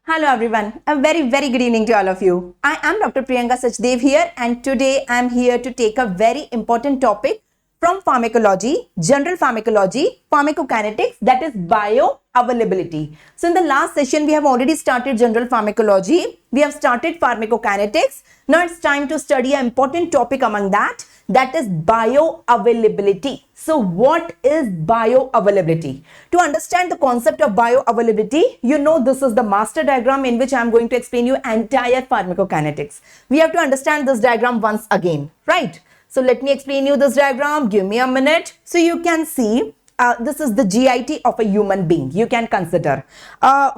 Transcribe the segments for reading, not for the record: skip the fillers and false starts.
Hello everyone, a very good evening to all of you. I am Dr. Priyanka Sachdev here and today I am here to take a very important topic from pharmacology, general pharmacology, pharmacokinetics, that is bioavailability. So in the last session we have already started general pharmacology, we have started pharmacokinetics. Now it's time to study an important topic among that is bioavailability. So what is bioavailability? To understand the concept of bioavailability, you know this is the master diagram in which I am going to explain you entire pharmacokinetics. We have to understand this diagram once again, right? So let me explain you this diagram. Give me a minute. So you can see this is the GIT of a human being. You can consider.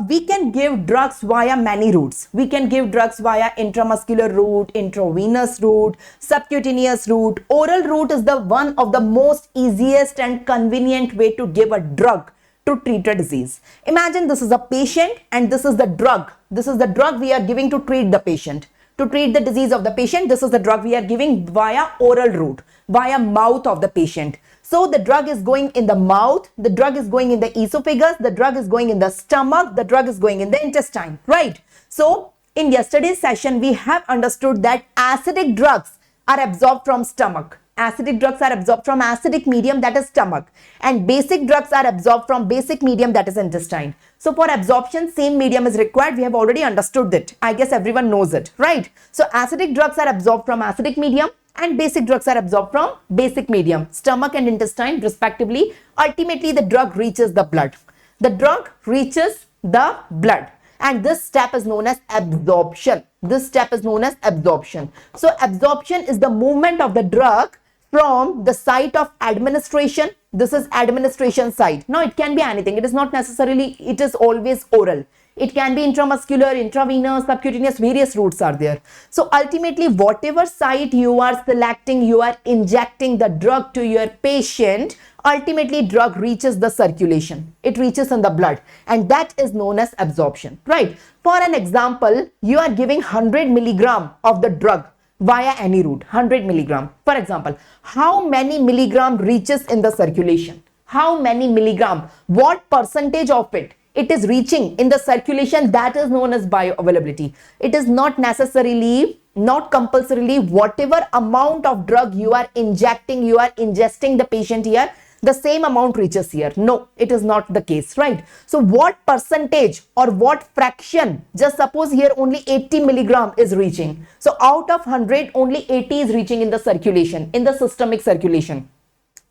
We can give drugs via many routes. We can give drugs via intramuscular route, intravenous route, subcutaneous route. Oral route is the one of the most easiest and convenient way to give a drug to treat a disease. Imagine this is a patient and this is the drug. This is the drug we are giving to treat the patient. To treat the disease of the patient, this is the drug we are giving via oral route, via mouth of the patient. So the drug is going in the mouth, the drug is going in the esophagus, the drug is going in the stomach, the drug is going in the intestine, right? So in yesterday's session, we have understood that acidic drugs are absorbed from stomach. Acidic drugs are absorbed from acidic medium, that is stomach, and basic drugs are absorbed from basic medium, that is intestine. So for absorption, same medium is required. We have already understood that. I guess everyone knows it, right? So acidic drugs are absorbed from acidic medium and basic drugs are absorbed from basic medium, stomach and intestine respectively. Ultimately, the drug reaches the blood. The drug reaches the blood. And this step is known as absorption. This step is known as absorption. So absorption is the movement of the drug from the site of administration. This is administration site. Now it can be anything. It is not necessarily, it is always oral. It can be intramuscular, intravenous, subcutaneous, various routes are there. So ultimately, whatever site you are selecting, you are injecting the drug to your patient, ultimately drug reaches the circulation. It reaches in the blood and that is known as absorption, right? For an example, you are giving 100 milligram of the drug via any route, 100 milligram. For example, how many milligram reaches in the circulation? How many milligram? What percentage of it is reaching in the circulation? That is known as bioavailability. It is not necessarily, not compulsorily, whatever amount of drug you are injecting, you are ingesting the patient here, the same amount reaches here. No, it is not the case, right? So what percentage or what fraction, just suppose here only 80 milligram is reaching. So out of 100, only 80 is reaching in the circulation, in the systemic circulation.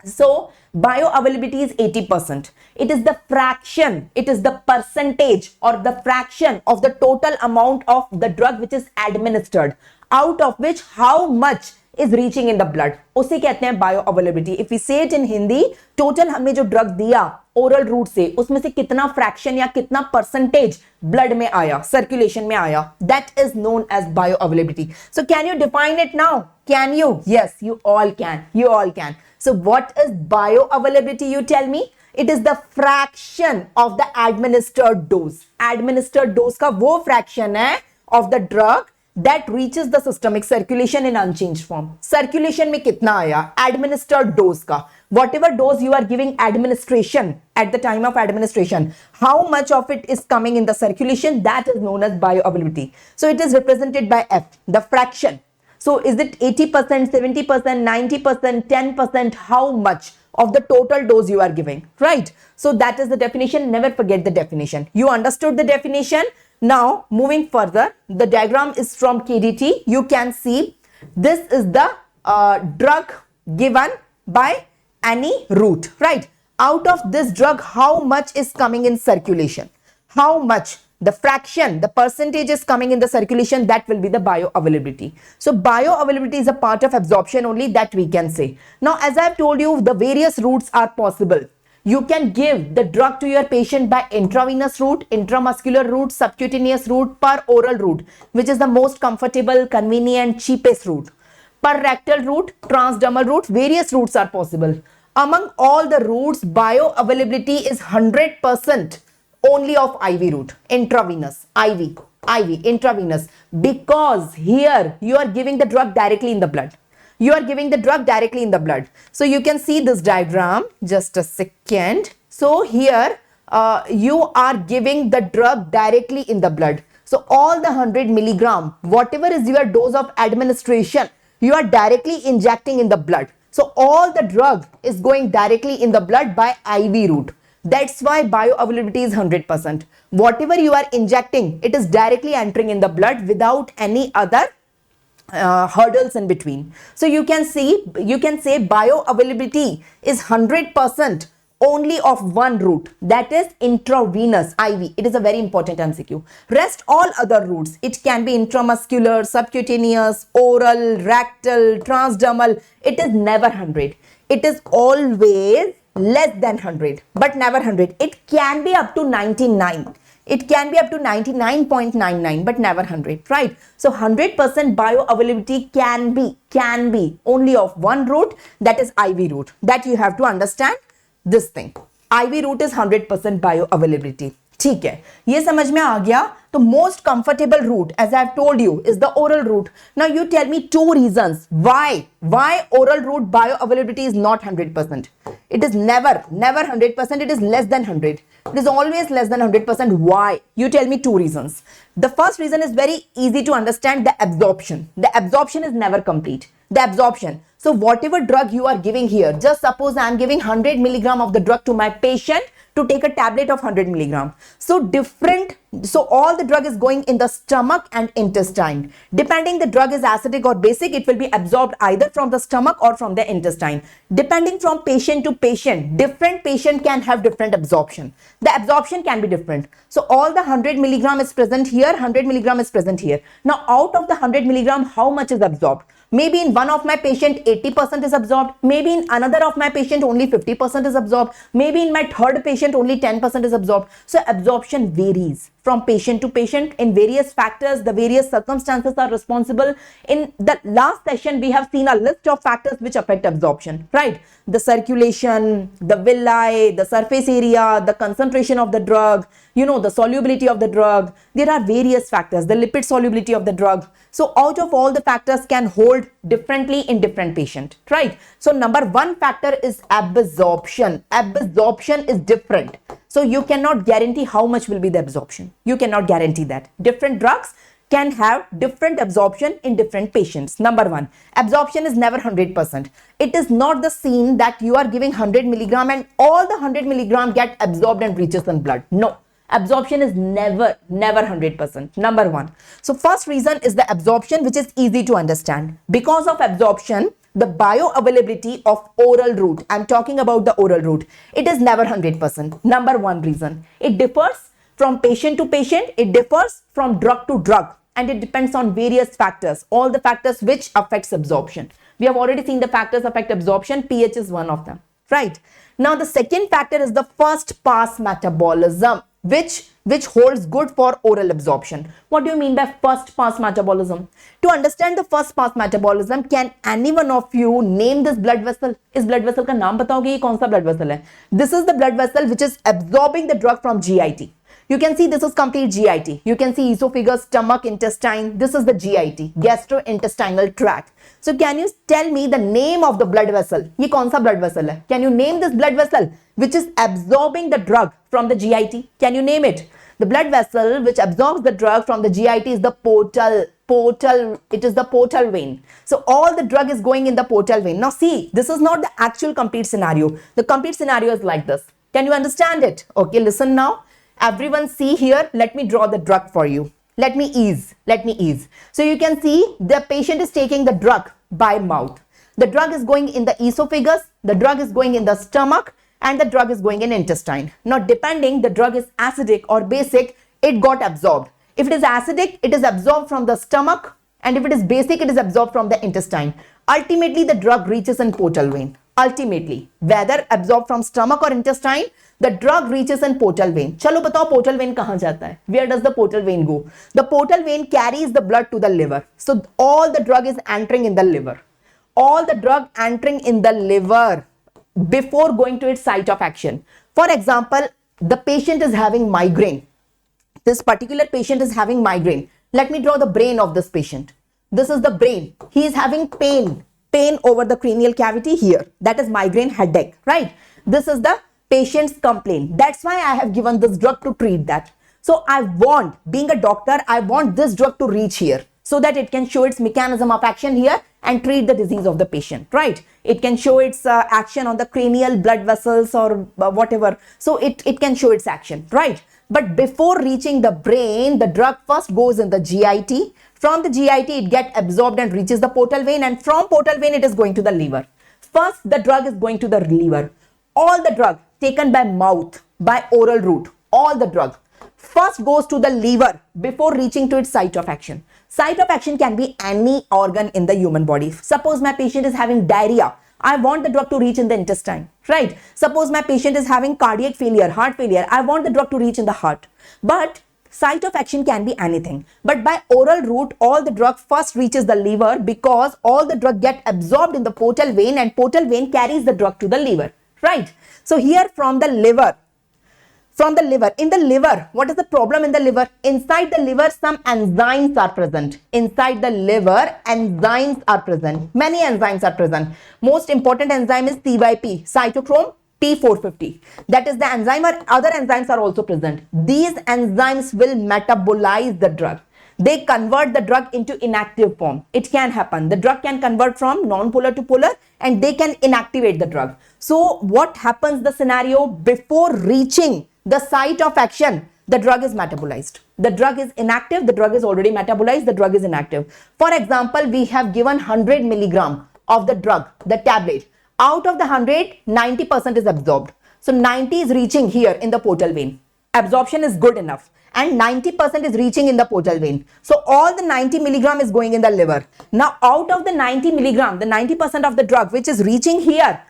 So bioavailability is 80%. It is the fraction, it is the percentage or the fraction of the total amount of the drug which is administered, out of which how much is reaching in the blood. उसे कहते हैं bioavailability. If we say it in Hindi, total हमने जो drug दिया oral route से, उसमें से कितना fraction या कितना percentage blood में आया, circulation में आया, that is known as bioavailability. So can you define it now? Can you? Yes, you all can. You all can. So what is bioavailability, you tell me? It is the fraction of the administered dose. Administered dose का वो fraction है of the drug that reaches the systemic circulation in unchanged form. Circulation में कितना आया? Administered dose का. Whatever dose you are giving administration at the time of administration, how much of it is coming in the circulation? That is known as bioavailability. So it is represented by F, the fraction. So is it 80%, 70%, 90%, 10%? How much of the total dose you are giving, right? So that is the definition. Never forget the definition. You understood the definition? Now moving further, the diagram is from KDT. You can see this is the drug given by any route, right? Out of this drug, how much is coming in circulation? How much? The fraction, the percentage is coming in the circulation, that will be the bioavailability. So bioavailability is a part of absorption only, that we can say. Now, as I have told you, the various routes are possible. You can give the drug to your patient by intravenous route, intramuscular route, subcutaneous route, per oral route, which is the most comfortable, convenient, cheapest route. Per rectal route, transdermal route, various routes are possible. Among all the routes, bioavailability is 100% only of IV route, intravenous, IV, intravenous, because here you are giving the drug directly in the blood. You are giving the drug directly in the blood. So you can see this diagram, just a second. So here you are giving the drug directly in the blood. So all the 100 milligram, whatever is your dose of administration, you are directly injecting in the blood. So all the drug is going directly in the blood by IV route. That's why bioavailability is 100%. Whatever you are injecting, it is directly entering in the blood without any other hurdles in between. So you can say bioavailability is 100% only of one route, that is intravenous IV. It is a very important MCQ. Rest all other routes, it can be intramuscular, subcutaneous, oral, rectal, transdermal. It is never 100. It is always less than 100, but never 100. It can be up to 99. It can be up to 99.99, but never 100, right? So 100% bioavailability can be only of one route, that is IV route. That you have to understand this thing. IV route is 100% bioavailability. ठीक है, ये समझ में आ गया. तो most comfortable route, as I have told you, is the oral route. Now you tell me two reasons why oral route bioavailability is not 100%. It is never 100%. It is less than 100. It is always less than 100%. Why? You tell me two reasons. The first reason is very easy to understand: the absorption. The absorption is never complete. The absorption. So whatever drug you are giving here, just suppose I am giving 100 milligram of the drug to my patient to take a tablet of 100 milligram. So all the drug is going in the stomach and intestine. Depending the drug is acidic or basic, it will be absorbed either from the stomach or from the intestine. Depending from patient to patient, different patient can have different absorption. The absorption can be different. So all the 100 milligram is present here, 100 milligram is present here. Now out of the 100 milligram, how much is absorbed? Maybe in one of my patient 80% is absorbed, maybe in another of my patient only 50% is absorbed, maybe in my third patient only 10% is absorbed. So absorption varies from patient to patient in various factors. The various circumstances are responsible. In the last session, we have seen a list of factors which affect absorption, right? The circulation, the villi, the surface area, the concentration of the drug, the solubility of the drug. There are various factors, the lipid solubility of the drug. So out of all the factors can hold differently in different patient, right? So number one factor is absorption. Absorption is different. So you cannot guarantee how much will be the absorption. You cannot guarantee that. Different drugs can have different absorption in different patients. Number one, absorption is never 100%. It is not the scene that you are giving 100 milligram and all the 100 milligram get absorbed and reaches in blood. No. Absorption is never 100%. Number one. So first reason is the absorption, which is easy to understand. Because of absorption, the bioavailability of oral route, I'm talking about the oral route, it is never 100%. Number one reason. It differs from patient to patient. It differs from drug to drug. And it depends on various factors. All the factors which affects absorption. We have already seen the factors affect absorption. pH is one of them. Right. Now the second factor is the first pass metabolism, which holds good for oral absorption. What do you mean by first pass metabolism? To understand the first pass metabolism, can any one of you name this blood vessel? इस blood vessel का नाम बताओगे ये कौन सा blood vessel है? This is the blood vessel which is absorbing the drug from GIT. You can see this is complete GIT. You can see esophagus, stomach, intestine. This is the GIT, gastrointestinal tract. So can you tell me the name of the blood vessel? ये कौन सा blood vessel है? Can you name this blood vessel which is absorbing the drug from the GIT? Can you name it? The blood vessel which absorbs the drug from the GIT is the portal. It is the portal vein. So all the drug is going in the portal vein. Now see, this is not the actual complete scenario. The complete scenario is like this. Can you understand it? Okay, listen now. Everyone see here. Let me draw the drug for you. Let me ease. So you can see the patient is taking the drug by mouth. The drug is going in the esophagus. The drug is going in the stomach. And the drug is going in intestine. Now depending the drug is acidic or basic, it got absorbed. If it is acidic, it is absorbed from the stomach. And if it is basic, it is absorbed from the intestine. Ultimately, the drug reaches in portal vein. Ultimately, whether absorbed from stomach or intestine, the drug reaches in portal vein. चलो बताओ portal vein कहाँ जाता है? Where does the portal vein go? The portal vein carries the blood to the liver. So all the drug is entering in the liver. All the drug entering in the liver before going to its site of action. For example, the patient is having migraine. This particular patient is having migraine. Let me draw the brain of this patient. This is the brain. He is having pain over the cranial cavity here. That is migraine headache, right? This is the patients complain. That's why I have given this drug to treat that. So I want, being a doctor, I want this drug to reach here so that it can show its mechanism of action here and treat the disease of the patient, right? It can show its action on the cranial blood vessels or whatever. So it can show its action, right? But before reaching the brain, the drug first goes in the GIT. From the GIT, it gets absorbed and reaches the portal vein, and from portal vein, it is going to the liver. First, the drug is going to the liver. All the drug taken by mouth, by oral route, all the drug first goes to the liver before reaching to its site of action. Site of action can be any organ in the human body. Suppose my patient is having diarrhea. I want the drug to reach in the intestine, right? Suppose my patient is having cardiac failure, heart failure. I want the drug to reach in the heart. But site of action can be anything. But by oral route, all the drug first reaches the liver because all the drug get absorbed in the portal vein and portal vein carries the drug to the liver, right? So here from the liver, in the liver, what is the problem in the liver? Inside the liver, some enzymes are present. Inside the liver, enzymes are present. Many enzymes are present. Most important enzyme is CYP, cytochrome P450. That is the enzyme, or other enzymes are also present. These enzymes will metabolize the drug. They convert the drug into inactive form. It can happen. The drug can convert from non-polar to polar and they can inactivate the drug. So what happens the scenario before reaching the site of action? The drug is metabolized. The drug is inactive. The drug is already metabolized. The drug is inactive. For example, we have given 100 milligram of the drug, the tablet. Out of the 100, 90% is absorbed. So 90 is reaching here in the portal vein. Absorption is good enough. And 90% is reaching in the portal vein. So all the 90 milligram is going in the liver. Now out of the 90 milligram, the 90% of the drug which is reaching here,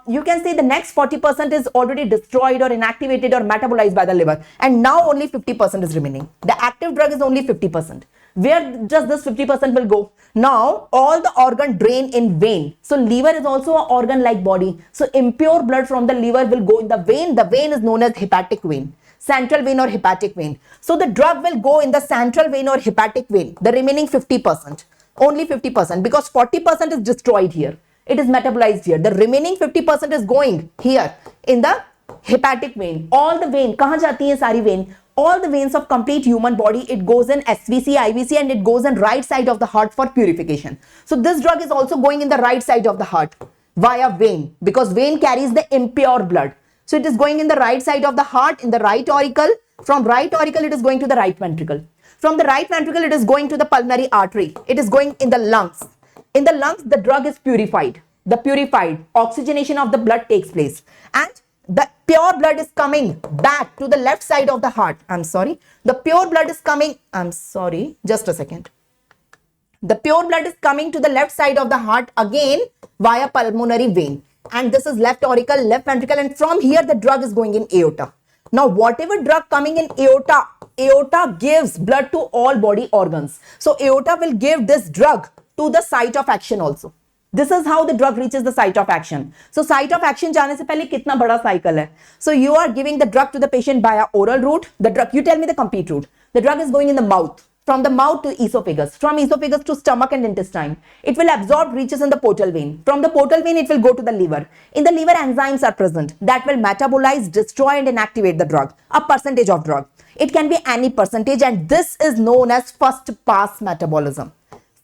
you can say the next 40% is already destroyed or inactivated or metabolized by the liver. And now only 50% is remaining. The active drug is only 50%. Where does this 50% will go? Now all the organ drain in vein. So liver is also an organ like body. So impure blood from the liver will go in the vein. The vein is known as hepatic vein, central vein or hepatic vein. So the drug will go in the central vein or hepatic vein. The remaining 50%, only 50%, because 40% is destroyed here. It is metabolized here. The remaining 50% is going here in the hepatic vein. All the vein, kahan jati hai sari vein? All the veins of complete human body, it goes in SVC, IVC, and it goes in right side of the heart for purification. So this drug is also going in the right side of the heart via vein, because vein carries the impure blood. So it is going in the right side of the heart, in the right auricle. From right auricle, it is going to the right ventricle. From the right ventricle, it is going to the pulmonary artery. It is going in the lungs. In the lungs, the drug is purified. The purified oxygenation of the blood takes place. And the pure blood is coming back to the left side of the heart. I'm sorry. The pure blood is coming. I'm sorry. Just a second. The pure blood is coming to the left side of the heart again via pulmonary vein. And this is left auricle, left ventricle. And from here, the drug is going in aorta. Now, whatever drug coming in aorta, aorta gives blood to all body organs. So, aorta will give this drug to the site of action also. This is how the drug reaches the site of action. So, site of action जाने से पहले कितना बड़ा cycle है? So, you are giving the drug to the patient via oral route. The drug, you tell me the complete route. The drug is going in the mouth. From the mouth to esophagus. From esophagus to stomach and intestine. It will absorb, reaches in the portal vein. From the portal vein, it will go to the liver. In the liver, enzymes are present that will metabolize, destroy and inactivate the drug. A percentage of drug. It can be any percentage, and this is known as first pass metabolism.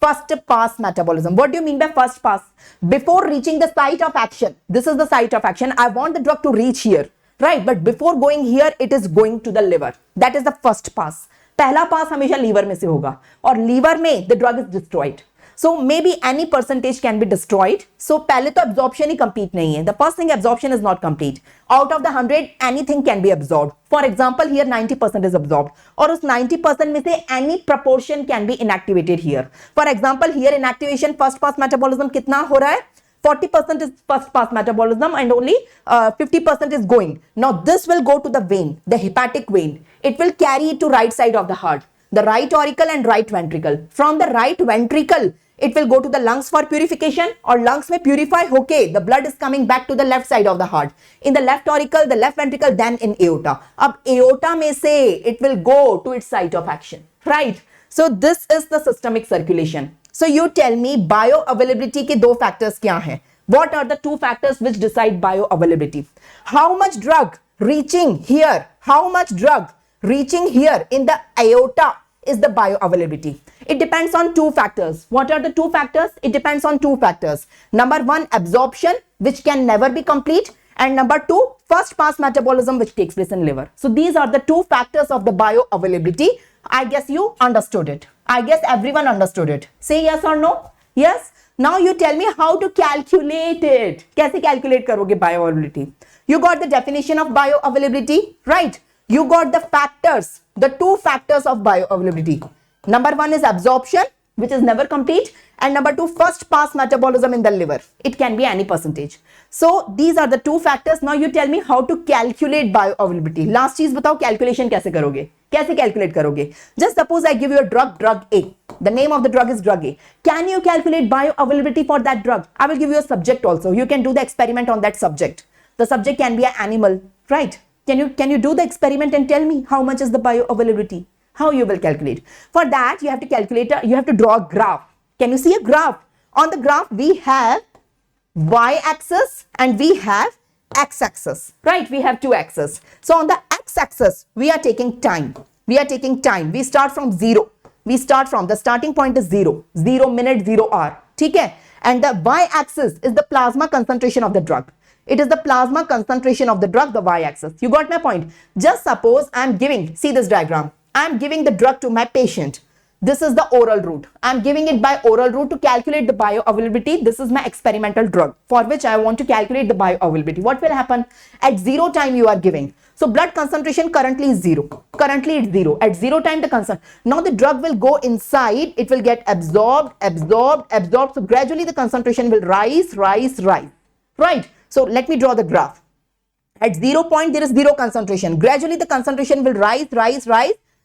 First pass metabolism. What do you mean by first pass? Before reaching the site of action, this is the site of action. I want the drug to reach here, right? But before going here, it is going to the liver. That is the first pass. पहला पास हमेशा liver में से होगा और liver में the drug is destroyed. So maybe any percentage can be destroyed. So पहले तो absorption ही complete नहीं है. The first thing, absorption is not complete. Out of the 100, anything can be absorbed. For example, here 90% is absorbed. और उस 90% में से any proportion can be inactivated here. For example, here inactivation first pass metabolism कितना हो रहा है? 40% is first pass metabolism and only 50% is going. Now this will go to the vein, the hepatic vein. It will carry it to right side of the heart, the right auricle and right ventricle. From the right ventricle, it will go to the lungs for purification, or lungs may purify, okay, the blood is coming back to the left side of the heart. In the left auricle, the left ventricle, then in aorta. Ab aorta mein se, it will go to its site of action, right? So this is the systemic circulation. So you tell me bioavailability के दो factors क्या हैं? What are the two factors which decide bioavailability? How much drug reaching here, how much drug reaching here in the aorta is the bioavailability. It depends on two factors. What are the two factors? It depends on two factors. Number one, absorption, which can never be complete. And number two, first pass metabolism, which takes place in liver. So these are the two factors of the bioavailability. I guess you understood it. I guess everyone understood it. Say yes or no? Yes. Now you tell me how to calculate it. कैसे calculate करोगे bioavailability? You got the definition of bioavailability, right? You got the factors, the two factors of bioavailability. Number one is absorption, which is never complete, and number two, first pass metabolism in the liver. It can be any percentage. So these are the two factors. Now you tell me how to calculate bioavailability. Last चीज बताओ calculation कैसे करोगे? कैसे calculate करोगे? Just suppose I give you a drug, drug A. The name of the drug is drug A. Can you calculate bioavailability for that drug? I will give you a subject also. You can do the experiment on that subject. The subject can be an animal, right? Can you do the experiment and tell me how much is the bioavailability? How you will calculate? For that, you have to calculate, you have to draw a graph. Can you see a graph? On the graph, we have y-axis and we have x-axis, right? We have two axes. So on the x-axis, we are taking time. We are taking time. We start from zero. We start from, the starting point is 0 minute, 0 hour. Okay? And the y-axis is the plasma concentration of the drug. It is the plasma concentration of the drug, the y-axis. You got my point? Just suppose I'm giving, see this diagram. I'm giving the drug to my patient. This is the oral route. I'm giving it by oral route to calculate the bioavailability. This is my experimental drug for which I want to calculate the bioavailability. What will happen? At 0 time you are giving. So blood concentration currently is 0. Currently it's 0. At 0 time the concentration. Now the drug will go inside. It will get absorbed. So gradually the concentration will rise. Right? So let me draw the graph. At 0 point there is 0 concentration. Gradually the concentration will rise.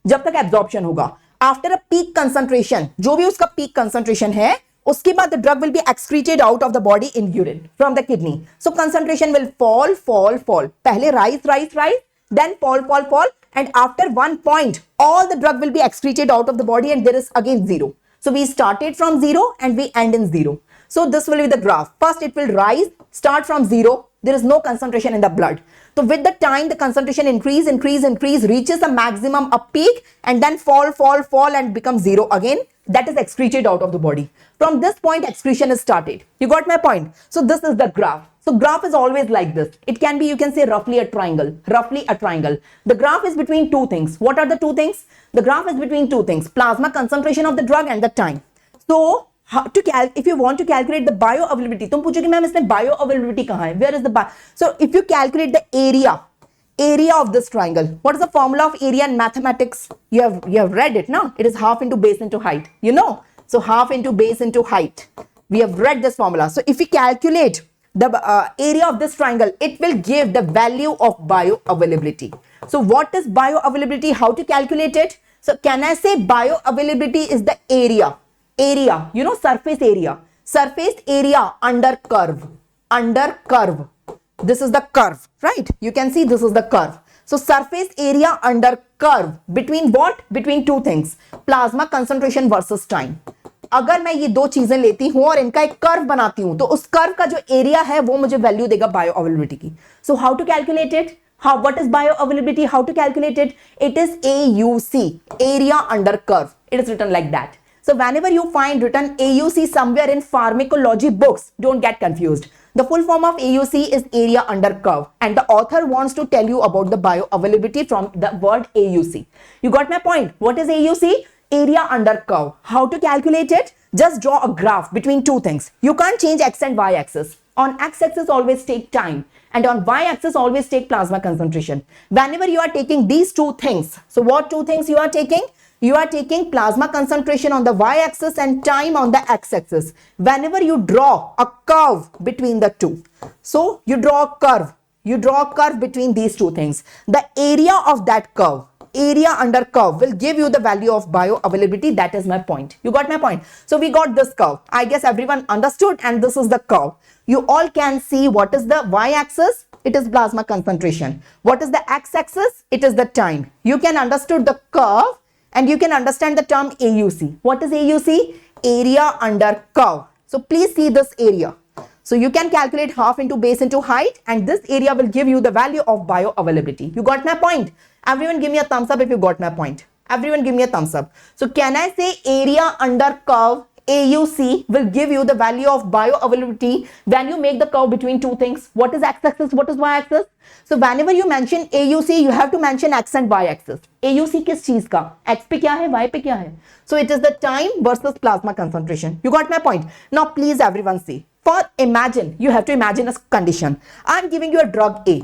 जब तक absorption होगा. After a peak concentration, जो भी उसका peak concentration है, उसके बाद the drug will be excreted out of the body in urine from the kidney. So concentration will fall. पहले rise, then fall, and after one point, all the drug will be excreted out of the body and there is again 0. So we started from 0 and we end in 0. So this will be the graph. First it will rise, start from 0. There is no concentration in the blood. So with the time, the concentration increase, reaches a maximum, a peak, and then fall and becomes 0 again. That is excreted out of the body. From this point, excretion is started. You got my point? So this is the graph. So graph is always like this. It can be, you can say roughly a triangle. The graph is between two things. What are the two things? The graph is between two things. Plasma concentration of the drug and the time. So if you want to calculate the bioavailability, तुम पूछोगे ma'am इसमें bioavailability कहाँ है? Where is the So if you calculate the area of this triangle, what is the formula of area in mathematics? You have read it, no? It is half into base into height. You know? So half into base into height. We have read this formula. So if we calculate the area of this triangle, it will give the value of bioavailability. So what is bioavailability? How to calculate it? So can I say bioavailability is the area, you know, surface area under curve. This is the curve, right? You can see this is the curve. So surface area under curve between what? Between two things, plasma concentration versus time. अगर मैं ये दो चीजें लेती हूं और इनका एक कर्व बनाती हूं तो उस कर्व का जो एरिया है वो मुझे वैल्यू देगा बायोअवेलेबिलिटी की. So how to calculate it? What is bioavailability? How to calculate it? It is AUC, area under curve. It is written like that. So whenever you find written AUC somewhere in pharmacology books, don't get confused. The full form of AUC is area under curve, and the author wants to tell you about the bioavailability from the word AUC. You got my point? What is AUC? Area under curve. How to calculate it? Just draw a graph between two things. You can't change x and y axis. On x-axis always take time, and on y-axis always take plasma concentration. Whenever you are taking these two things, so what two things you are taking? You are taking plasma concentration on the y-axis and time on the x-axis. Whenever you draw a curve between the two, so you draw a curve between these two things. The area of that curve, area under curve, will give you the value of bioavailability. That is my point. You got my point? So we got this curve. I guess everyone understood, and this is the curve. You all can see what is the y-axis. It is plasma concentration. What is the x-axis? It is the time. You can understood the curve, and you can understand the term AUC. What is AUC? Area under curve. So please see this area. So you can calculate half into base into height, and this area will give you the value of bioavailability. You got my point? Everyone give me a thumbs up if you got my point. Everyone give me a thumbs up. So can I say area under curve AUC will give you the value of bioavailability when you make the curve between two things? What is x-axis? What is y-axis? So whenever you mention AUC, you have to mention x and y-axis. AUC किस चीज का? X पे क्या है? Y पे क्या है? So it is the time versus plasma concentration. You got my point? Now please everyone see. For imagine, you have to imagine a condition. I am giving you a drug A.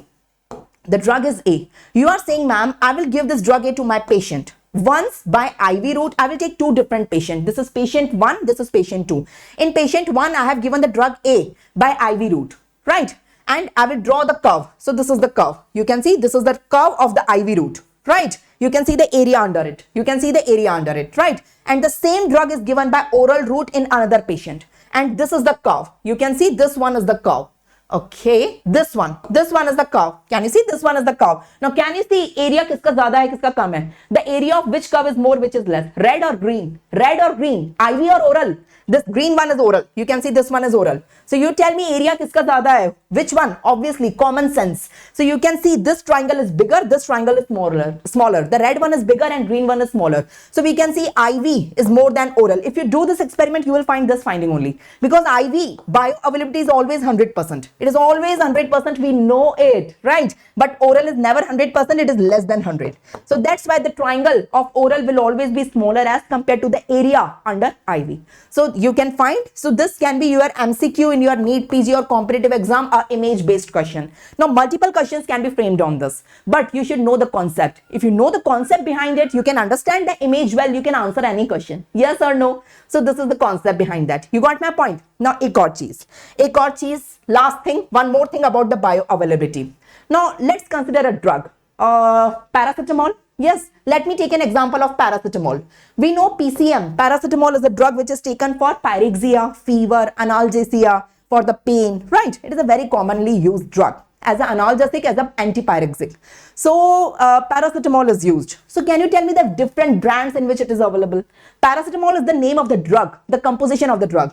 The drug is A. You are saying, ma'am, I will give this drug A to my patient. Once by IV route, I will take two different patients. This is patient 1, this is patient 2. In patient 1, I have given the drug A by IV route, right? And I will draw the curve. So this is the curve. You can see this is the curve of the IV route, right? You can see the area under it. You can see the area under it, right? And the same drug is given by oral route in another patient. And this is the curve. You can see this one is the curve. Okay, this one is the curve. Can you see? This one is the curve. Now can you see area किसका ज़्यादा है किसका कम है? The area of which curve is more, which is less? Red or green? Red or green? IV or oral? This green one is oral. You can see this one is oral. So you tell me area किसका ज़्यादा है? Which one? Obviously common sense. So you can see this triangle is bigger, this triangle is smaller. The red one is bigger and green one is smaller. So we can see IV is more than oral. If you do this experiment, you will find this finding only. Because IV bioavailability is always 100%. It is always 100%. We know it, right? But oral is never 100%. It is less than 100. So that's why the triangle of oral will always be smaller as compared to the area under IV. So you can find, so this can be your MCQ in your NEET PG or competitive exam, or image based question. Now multiple questions can be framed on this, but you should know the concept. If you know the concept behind it, you can understand the image well, you can answer any question, yes or no. So this is the concept behind that. You got my point? Now एक और चीज, last thing, one more thing about the bioavailability. Now let's consider a drug, paracetamol. Yes, let me take an example of paracetamol. We know PCM, paracetamol is a drug which is taken for pyrexia, fever, analgesia, for the pain, right? It is a very commonly used drug as an analgesic, as an antipyrexic. So paracetamol is used. So can you tell me the different brands in which it is available? Paracetamol is the name of the drug, the composition of the drug.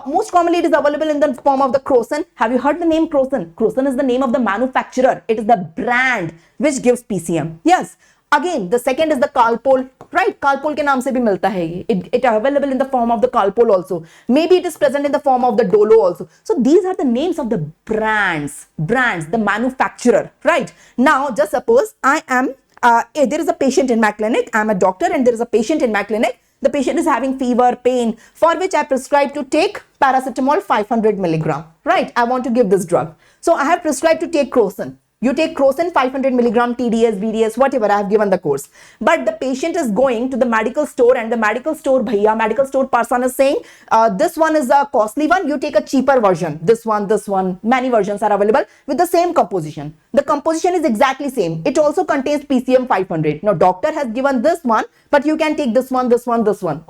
Most commonly it is available in the form of the Crocin. Have you heard the name Crocin? Crocin is the name of the manufacturer. It is the brand which gives PCM. Yes. Again, the second is the Calpol, right? Calpol के नाम से भी मिलता है ये. It available in the form of the Calpol also. Maybe it is present in the form of the Dolo also. So these are the names of the brands, the manufacturer, right? Now, just suppose I am, there is a patient in my clinic. I am a doctor and there is a patient in my clinic. The patient is having fever, pain, for which I prescribe to take paracetamol 500 milligram, right? I want to give this drug. So I have prescribed to take Crocin. You take Crocin 500 milligram TDS, VDS, whatever, I have given the course. But the patient is going to the medical store and the medical store medical store person is saying, this one is a costly one, you take a cheaper version. This one, many versions are available with the same composition. The composition is exactly same. It also contains PCM 500. Now, doctor has given this one, but you can take this one.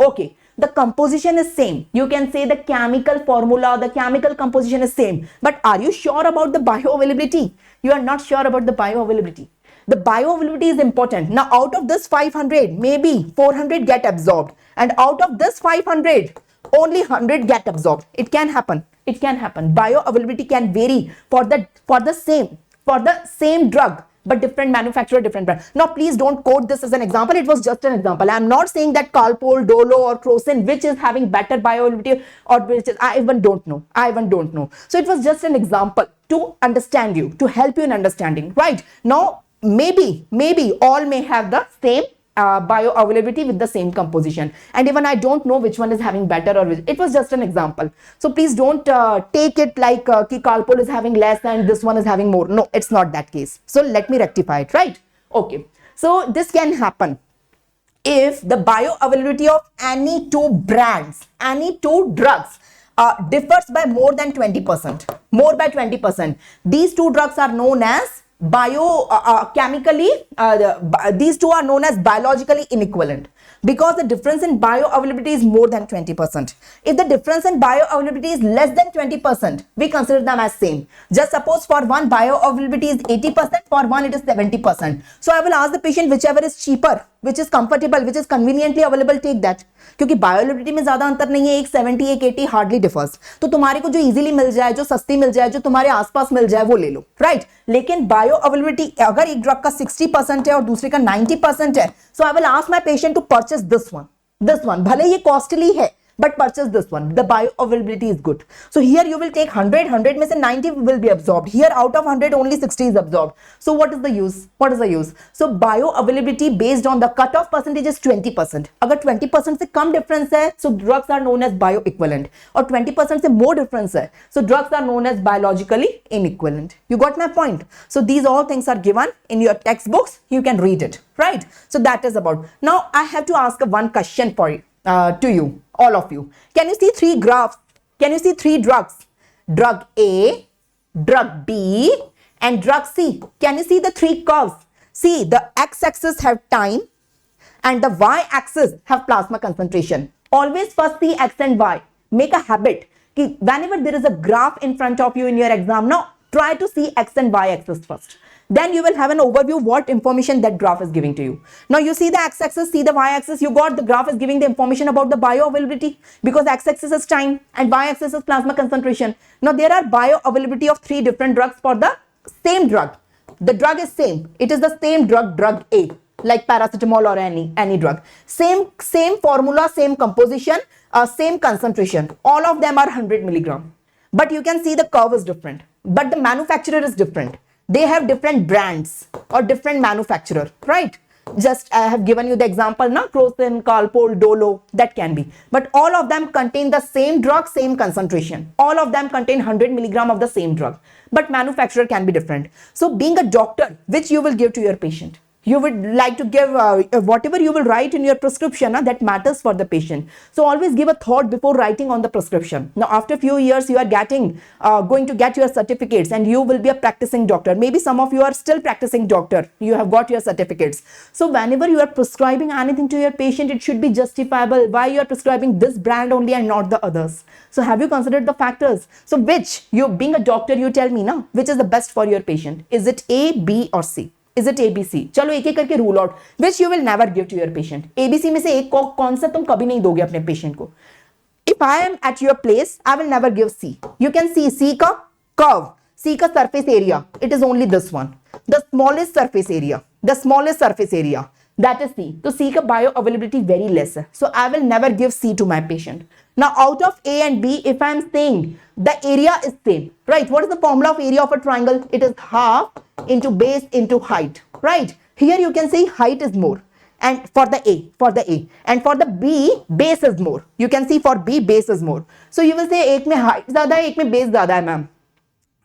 Okay. The composition is same. You can say the chemical formula, the chemical composition is same. But are you sure about the bioavailability? You are not sure about the bioavailability. The bioavailability is important. Now, out of this 500, maybe 400 get absorbed. And out of this 500, only 100 get absorbed. It can happen. It can happen. Bioavailability can vary for the same drug, but different manufacturer, different brand. Now, please don't quote this as an example. It was just an example. I am not saying that Calpol, Dolo or Crocin, which is having better bioavailability or which is, I even don't know. So it was just an example to understand you, to help you in understanding, right? Now, maybe all may have the same bioavailability with the same composition. And even I don't know which one is having better or which. It was just an example. So please don't take it like ki Calpol is having less and this one is having more. No, it's not that case. So let me rectify it, right? Okay. So this can happen if the bioavailability of any two brands, any two drugs differs by more than 20%. More by 20%. These two drugs are known as chemically, these two are known as biologically inequivalent because the difference in bioavailability is more than 20%. If the difference in bioavailability is less than 20%, we consider them as same. Just suppose for one bioavailability is 80%, for one it is 70%. So I will ask the patient whichever is cheaper, which is comfortable, which is conveniently available, take that. क्योंकि bioavailability में ज्यादा अंतर नहीं है, एक 70 एक 80 hardly differs, तो तुम्हारे को जो इजीली मिल जाए, जो सस्ती मिल जाए, जो तुम्हारे आसपास मिल जाए वो ले लो, राइट। लेकिन बायोअवेलेबिलिटी अगर एक ड्रग का 60% है और दूसरे का 90% है, so I will ask my patient to purchase this one, भले ये कॉस्टली है but purchase this one. The bioavailability is good. So here you will take 100 में से 90 will be absorbed. Here out of 100 only 60 is absorbed. So what is the use? So bioavailability based on the cutoff percentage is 20%. अगर 20% से कम difference है, so drugs are known as bioequivalent. और 20% से more difference है, so drugs are known as biologically inequivalent. You got my point? So these all things are given in your textbooks. You can read it, right? So that is about. Now I have to ask one question for you. To you, all of you. Can you see three graphs? Can you see three drugs? Drug A, drug B, and drug C. Can you see the three curves? See, the x-axis have time and the y-axis have plasma concentration. Always first see x and y. Make a habit. Whenever there is a graph in front of you in your exam, now try to see x and y-axis first. Then you will have an overview what information that graph is giving to you. Now you see the x-axis, see the y-axis, you got the graph is giving the information about the bioavailability because x-axis is time and y-axis is plasma concentration. Now there are bioavailability of 3 different drugs for the same drug. The drug is same. It is the same drug, drug A, like paracetamol or any drug. Same formula, same composition, same concentration. All of them are 100 milligram. But you can see the curve is different. But the manufacturer is different. They have different brands or different manufacturer, right? Just I have given you the example, na, Crocin, Calpol, Dolo, that can be. But all of them contain the same drug, same concentration. All of them contain 100 milligram of the same drug. But manufacturer can be different. So being a doctor, which you will give to your patient? You would like to give whatever you will write in your prescription that matters for the patient. So always give a thought before writing on the prescription. Now after few years you are going to get your certificates and you will be a practicing doctor. Maybe some of you are still practicing doctor. You have got your certificates. So whenever you are prescribing anything to your patient, it should be justifiable why you are prescribing this brand only and not the others. So have you considered the factors? So which, you being a doctor, you tell me now, which is the best for your patient? Is it A, B or C? Is it ABC? चलो एक एक करके rule out. Which you will never give to your patient. ABC में से एक को कौन सा तुम कभी नहीं दोगे अपने patient को. If I am at your place, I will never give C. You can see C का curve, C का surface area. It is only this one. The smallest surface area. That is C. So C का bioavailability very less है. So I will never give C to my patient. Now out of A and B, if I am saying the area is same, right? What is the formula of area of a triangle? It is half into base into height, right? Here you can see height is more, and for the A, and for the B, base is more. You can see for B, base is more. So you will say एक में height ज़्यादा है, एक में base ज़्यादा है, ma'am,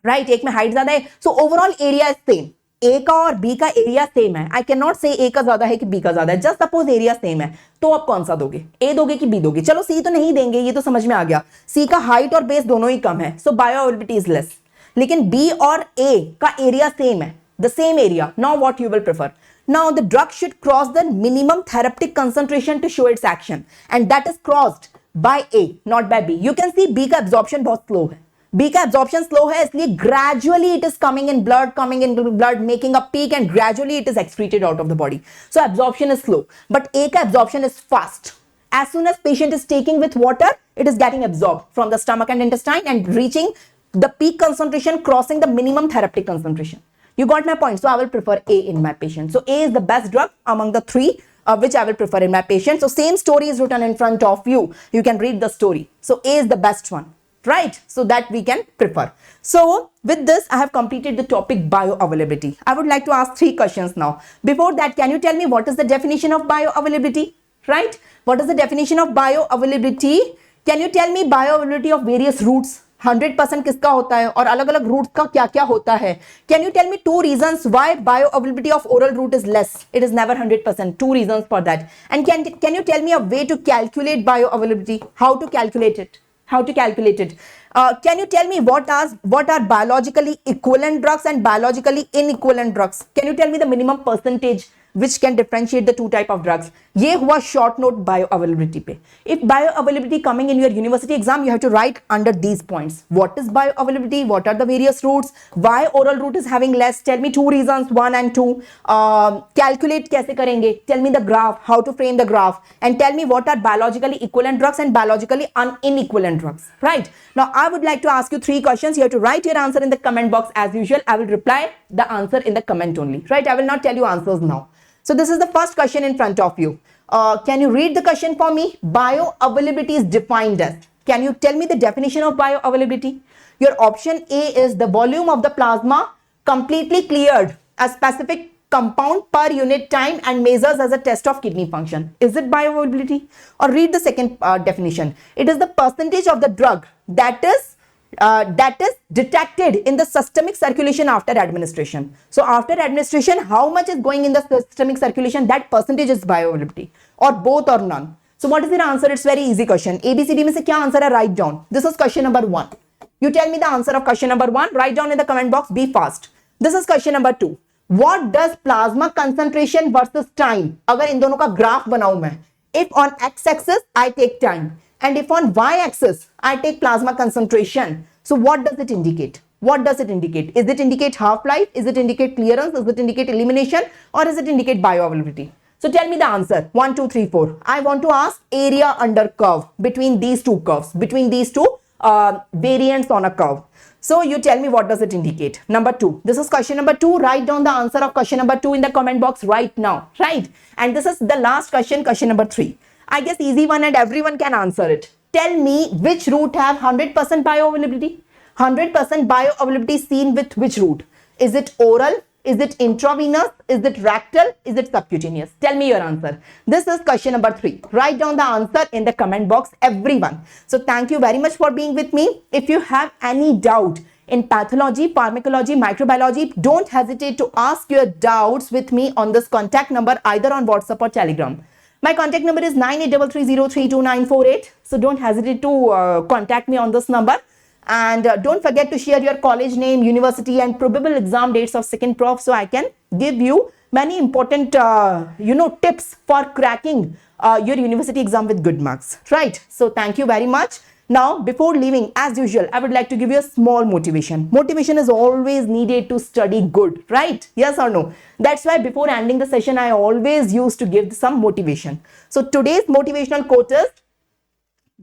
right? एक में height ज़्यादा है. So overall area is same. A का और B का एरिया सेम है. आई कैन नॉट से A का ज्यादा है कि B का ज्यादा है. जस्ट सपोज एरिया सेम है, तो आप कौन सा दोगे? A दोगे कि B दोगे? चलो C तो नहीं देंगे, ये तो समझ में आ गया. C का हाइट और बेस दोनों ही कम है, सो बायोअवेलेबिलिटी इज लेस. लेकिन B और A का एरिया सेम है, the same area. Now what you will prefer? Now the drug should cross the minimum therapeutic concentration to show its action, and that is crossed by A, not by B. You can see B का absorption बहुत slow है. B का absorption slow है, इसलिए gradually it is coming in blood, making a peak, and gradually it is excreted out of the body. So absorption is slow, but A का absorption is fast. As soon as patient is taking with water, it is getting absorbed from the stomach and intestine and reaching the peak concentration, crossing the minimum therapeutic concentration. You got my point? So I will prefer A in my patient. So A is the best drug among the three, which I will prefer in my patient. So same story is written in front of you. You can read the story. So A is the best one, right? So that we can prefer. So with this, I have completed the topic bioavailability. I would like to ask 3 questions now. Before that, can you tell me what is the definition of bioavailability, right? What is the definition of bioavailability? Can you tell me bioavailability of various routes? 100% किसका होता है और अलग अलग root का क्या क्या होता है? Can you tell me 2 reasons why bioavailability of oral route is less? It is never 100%. 2 reasons for that. And can you tell me a way to calculate bioavailability? How to calculate it? Can you tell me what are biologically equivalent drugs and biologically inequivalent drugs? Can you tell me the minimum percentage which can differentiate the two type of drugs. ये हुआ short note bioavailability पे. If bioavailability coming in your university exam, you have to write under these points. What is bioavailability? What are the various routes? Why oral route is having less? Tell me two reasons, 1 and 2. Calculate कैसे करेंगे? Tell me the graph, how to frame the graph, and tell me what are biologically equivalent drugs and biologically inequivalent drugs. Right? Now, I would like to ask you 3 questions. You have to write your answer in the comment box as usual. I will reply the answer in the comment only. Right? I will not tell you answers now. So this is the first question in front of you. Can you read the question for me? Bioavailability is defined as. Can you tell me the definition of bioavailability? Your option A is the volume of the plasma completely cleared a specific compound per unit time and measures as a test of kidney function. Is it bioavailability? Or read the second definition. It is the percentage of the drug that is detected in the systemic circulation after administration. So after administration, how much is going in the systemic circulation? That percentage is bioavailability, or both or none. So what is your answer? It's very easy question. ABCD में से क्या answer है? Write down. This is question number 1. You tell me the answer of question number 1. Write down in the comment box. Be fast. This is question number 2. What does plasma concentration versus time? अगर इन दोनों का graph बनाऊं मैं, if on x-axis I take time, and if on y-axis I take plasma concentration, so what does it indicate? What does it indicate? Is it indicate half-life? Is it indicate clearance? Is it indicate elimination? Or is it indicate bioavailability? So tell me the answer. 1, 2, 3, 4. I want to ask area under curve between these two curves, between these two variants on a curve. So you tell me what does it indicate. Number 2. This is question number 2. Write down the answer of question number 2 in the comment box right now. Right? And this is the last question, question number 3. I guess easy one and everyone can answer it. Tell me which route have 100% bioavailability. 100% bioavailability seen with which route? Is it oral? Is it intravenous? Is it rectal? Is it subcutaneous? Tell me your answer. This is question number 3. Write down the answer in the comment box, everyone. So thank you very much for being with me. If you have any doubt in pathology, pharmacology, microbiology, don't hesitate to ask your doubts with me on this contact number, either on WhatsApp or Telegram. My contact number is 9833032948. So don't hesitate to contact me on this number. And don't forget to share your college name, university, and probable exam dates of second prof, so I can give you many important, tips for cracking your university exam with good marks. Right? So thank you very much. Now, before leaving, as usual, I would like to give you a small motivation. Motivation is always needed to study good, right? Yes or no? That's why before ending the session, I always used to give some motivation. So today's motivational quote is,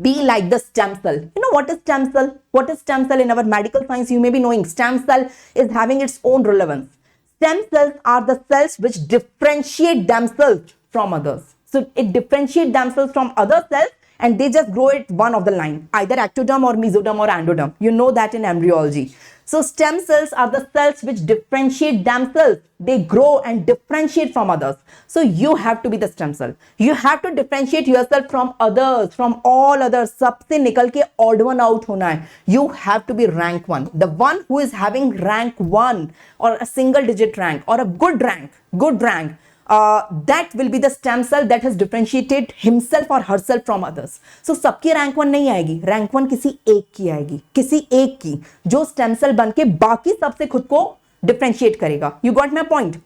be like the stem cell. You know what is stem cell? What is stem cell in our medical science? You may be knowing stem cell is having its own relevance. Stem cells are the cells which differentiate themselves from others. So it differentiates themselves from other cells and they just grow it one of the line, either ectoderm or mesoderm or endoderm. You know that in embryology. So stem cells are the cells which differentiate themselves. They grow and differentiate from others. So you have to be the stem cell. You have to differentiate yourself from others, from all others. सबसे निकल के odd one out होना है. You have to be rank 1. The one who is having rank 1 or a single digit rank or a good rank, that will be the stem cell that has differentiated himself or herself from others. So सबकी rank 1 नहीं आएगी. Rank 1 किसी एक की आएगी. किसी एक की जो stem cell बन के बाकी सबसे खुद को differentiate करेगा. You got my point?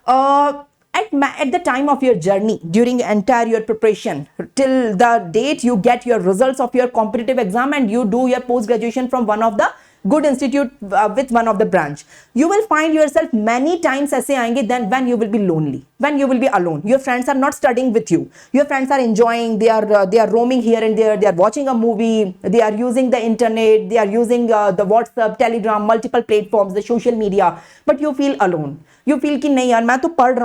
At the time of your journey, during entire your preparation, till the date you get your results of your competitive exam and you do your post graduation from one of the good institute with one of the branch, you will find yourself many times ऐसे आएंगे then when you will be lonely, when you will be alone. Your friends are not studying with you. Your friends are enjoying, they are roaming here and there, they are watching a movie, they are using the internet, they are using the WhatsApp, Telegram, multiple platforms, the social media, but you feel alone. You feel कि नहीं यार मैं तो पढ़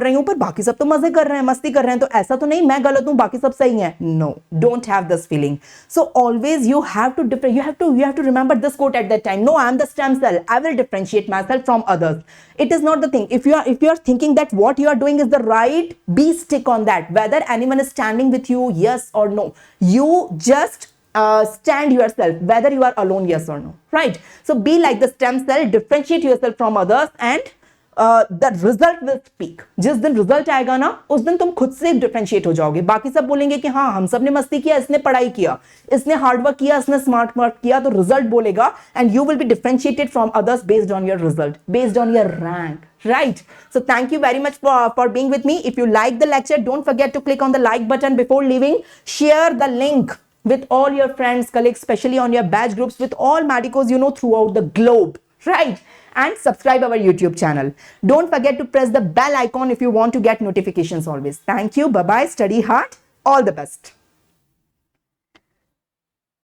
रही हूँ पर बाकी सब तो मजे कर रहे हैं, मस्ती कर रहे हैं, तो ऐसा तो नहीं मैं गलत हूँ, बाकी सब सही है. No, don't have this feeling. So always you have to remember this quote at that time. No, I am the stem cell. I will differentiate myself from others. It is not the thing. If you are thinking that what you are doing is the right, be stick on that. Whether anyone is standing with you, yes or no, you just stand yourself, whether you are alone, yes or no. Right? So be like the stem cell, differentiate yourself from others, and the result will speak. जिस दिन result आएगा ना, उस दिन तुम खुद से differentiate हो जाओगे. बाकी सब बोलेंगे कि हाँ हम सब ने मस्ती किया, इसने पढ़ाई किया, इसने हार्डवर्क किया, इसने स्मार्ट वर्क किया. तो रिजल्ट बोलेगा and you will be differentiated from others based on your result, based on your rank. Right. So thank you very much for being with me. If you like the lecture, don't forget to click on the like button before leaving. Share the link with all your friends, colleagues, especially on your batch groups with all medicos you know throughout the globe. Right. And subscribe our YouTube channel. Don't forget to press the bell icon if you want to get notifications always. Thank you. Bye-bye. Study hard. All the best.